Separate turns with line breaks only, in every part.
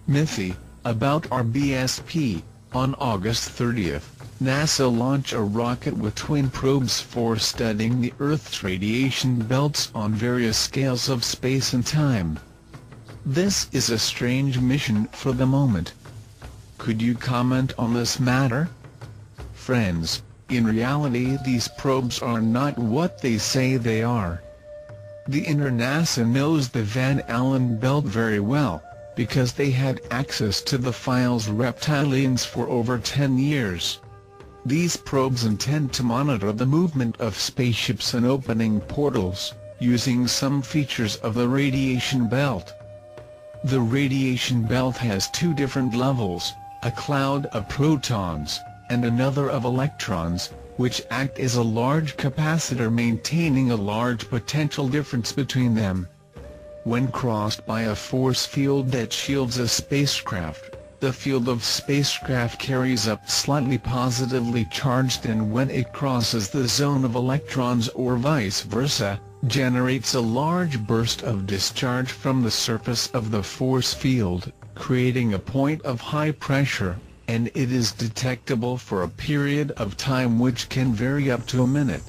Mythy about RBSP. On August 30th, NASA launched a rocket with twin probes for studying the Earth's radiation belts on various scales of space and time. This is a strange mission for the moment. Could you comment on this matter? Friends, in reality these probes are not what they say they are. The inner NASA knows the Van Allen belt very well, because they had access to the files reptilians for over 10 years. These probes intend to monitor the movement of spaceships and opening portals, using some features of the radiation belt. The radiation belt has two different levels, a cloud of protons, and another of electrons, which act as a large capacitor maintaining a large potential difference between them. When crossed by a force field that shields a spacecraft, the field of spacecraft carries up slightly positively charged, and when it crosses the zone of electrons or vice versa, generates a large burst of discharge from the surface of the force field, creating a point of high pressure, and it is detectable for a period of time which can vary up to a minute.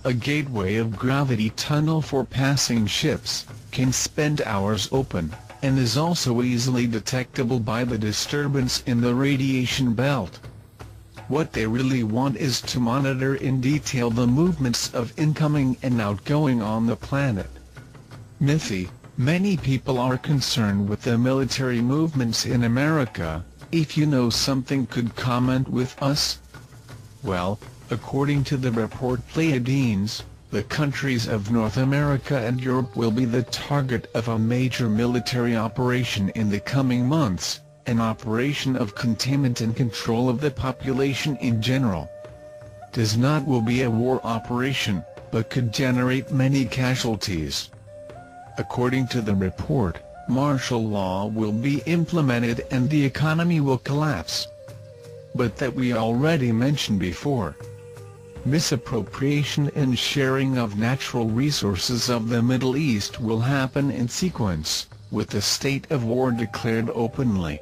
A gateway of gravity tunnel for passing ships can spend hours open, and is also easily detectable by the disturbance in the radiation belt. What they really want is to monitor in detail the movements of incoming and outgoing on the planet. Mythy. Many people are concerned with the military movements in America. If you know something, could comment with us? Well, according to the report Pleiades, the countries of North America and Europe will be the target of a major military operation in the coming months, an operation of containment and control of the population in general. Does not will be a war operation, but could generate many casualties. According to the report, martial law will be implemented and the economy will collapse. But that we already mentioned before. Misappropriation and sharing of natural resources of the Middle East will happen in sequence, with the state of war declared openly.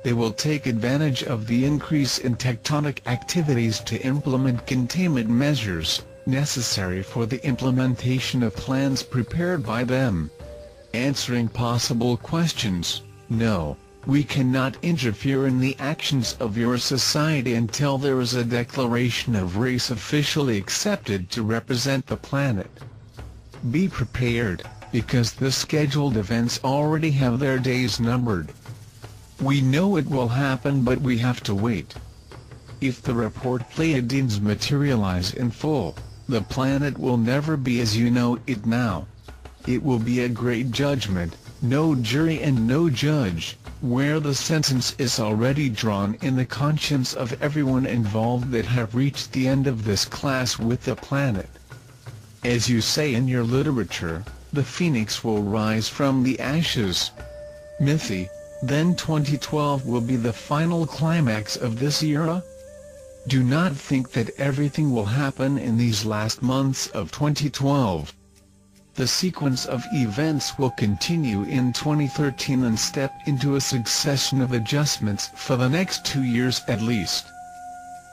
They will take advantage of the increase in tectonic activities to implement containment measures, necessary for the implementation of plans prepared by them. Answering possible questions. No, we cannot interfere in the actions of your society until there is a declaration of race officially accepted to represent the planet. Be prepared, because the scheduled events already have their days numbered. We know it will happen, but we have to wait. If the report Pleiades materialize in full, the planet will never be as you know it now. It will be a great judgment, no jury and no judge, where the sentence is already drawn in the conscience of everyone involved that have reached the end of this class with the planet. As you say in your literature, the phoenix will rise from the ashes. Mythy. Then 2012 will be the final climax of this era? Do not think that everything will happen in these last months of 2012. The sequence of events will continue in 2013 and step into a succession of adjustments for the next 2 years at least.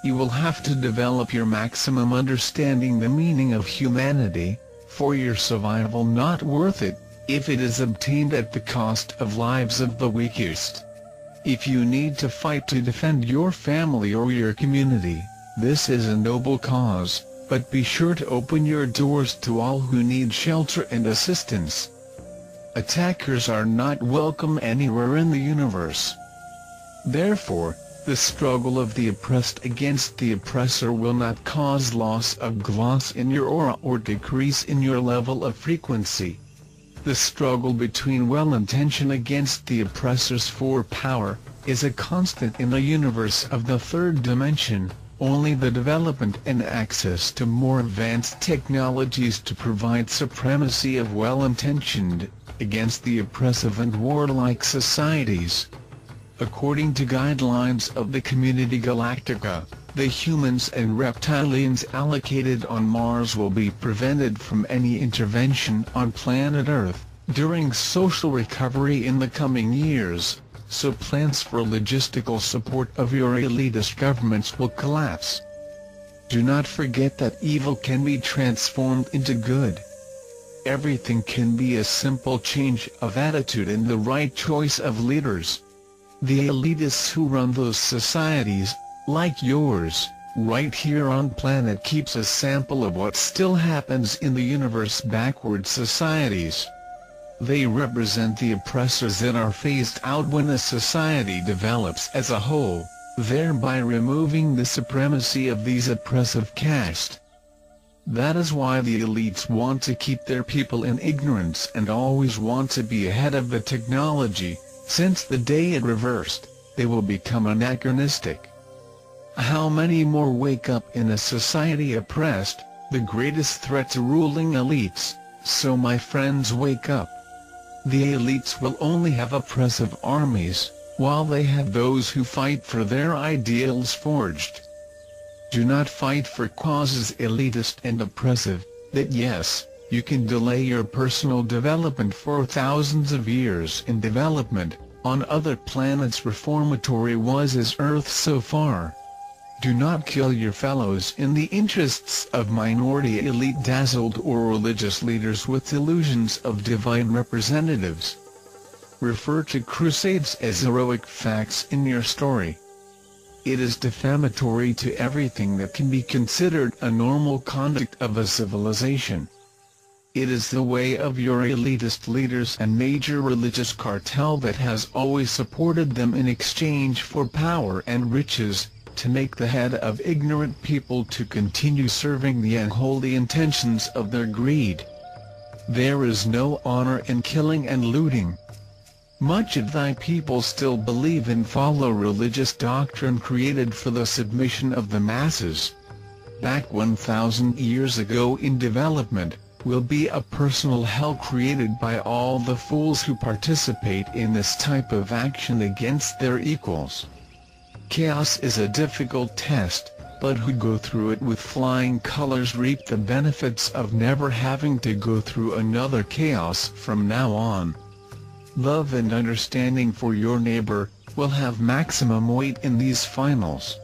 You will have to develop your maximum understanding the meaning of humanity, for your survival not worth it, if it is obtained at the cost of lives of the weakest. If you need to fight to defend your family or your community, this is a noble cause, but be sure to open your doors to all who need shelter and assistance. Attackers are not welcome anywhere in the universe. Therefore, the struggle of the oppressed against the oppressor will not cause loss of gloss in your aura or decrease in your level of frequency. The struggle between well-intention against the oppressors for power is a constant in the universe of the third dimension. Only the development and access to more advanced technologies to provide supremacy of well-intentioned against the oppressive and warlike societies. According to guidelines of the Community Galactica, the humans and reptilians allocated on Mars will be prevented from any intervention on planet Earth during social recovery in the coming years. so plans for logistical support of your elitist governments will collapse. Do not forget that evil can be transformed into good. Everything can be a simple change of attitude and the right choice of leaders. The elitists who run those societies, like yours, right here on planet, keeps a sample of what still happens in the universe backward societies. They represent the oppressors that are phased out when a society develops as a whole, thereby removing the supremacy of these oppressive castes. That is why the elites want to keep their people in ignorance and always want to be ahead of the technology, since the day it reversed, they will become anachronistic. How many more wake up in a society oppressed, the greatest threat to ruling elites? So my friends, wake up. The elites will only have oppressive armies, while they have those who fight for their ideals forged. Do not fight for causes elitist and oppressive, that yes, you can delay your personal development for thousands of years in development, on other planets reformatory was as Earth so far. Do not kill your fellows in the interests of minority elite dazzled or religious leaders with illusions of divine representatives. Refer to crusades as heroic facts in your story. It is defamatory to everything that can be considered a normal conduct of a civilization. It is the way of your elitist leaders and major religious cartel that has always supported them in exchange for power and riches, to make the head of ignorant people to continue serving the unholy intentions of their greed. There is no honor in killing and looting. Much of thy people still believe and follow religious doctrine created for the submission of the masses. Back 1,000 years ago in development, will be a personal hell created by all the fools who participate in this type of action against their equals. Chaos is a difficult test, but who go through it with flying colors reap the benefits of never having to go through another chaos from now on. Love and understanding for your neighbor will have maximum weight in these finals.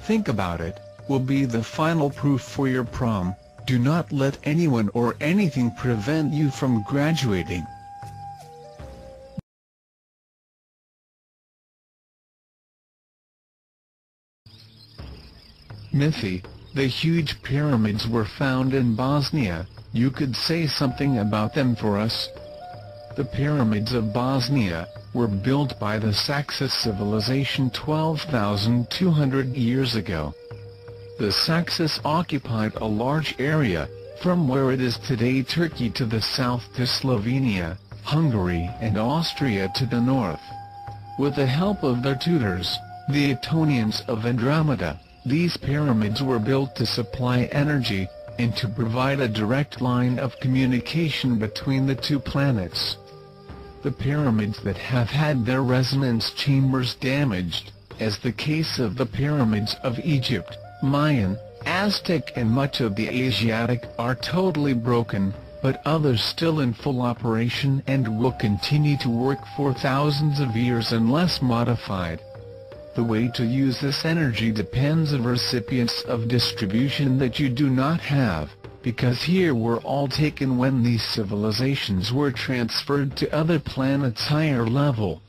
Think about it, will be the final proof for your prom. Do not let anyone or anything prevent you from graduating. Mythi, the huge pyramids were found in Bosnia. You could say something about them for us? The pyramids of Bosnia were built by the Saxis civilization 12,200 years ago. The Saxis occupied a large area, from where it is today Turkey to the south to Slovenia, Hungary and Austria to the north. With the help of their tutors, the Etonians of Andromeda, these pyramids were built to supply energy, and to provide a direct line of communication between the two planets. The pyramids that have had their resonance chambers damaged, as the case of the pyramids of Egypt, Mayan, Aztec and much of the Asiatic, are totally broken, but others still in full operation and will continue to work for thousands of years unless modified. The way to use this energy depends on recipients of distribution that you do not have, because here were all taken when these civilizations were transferred to other planets higher level.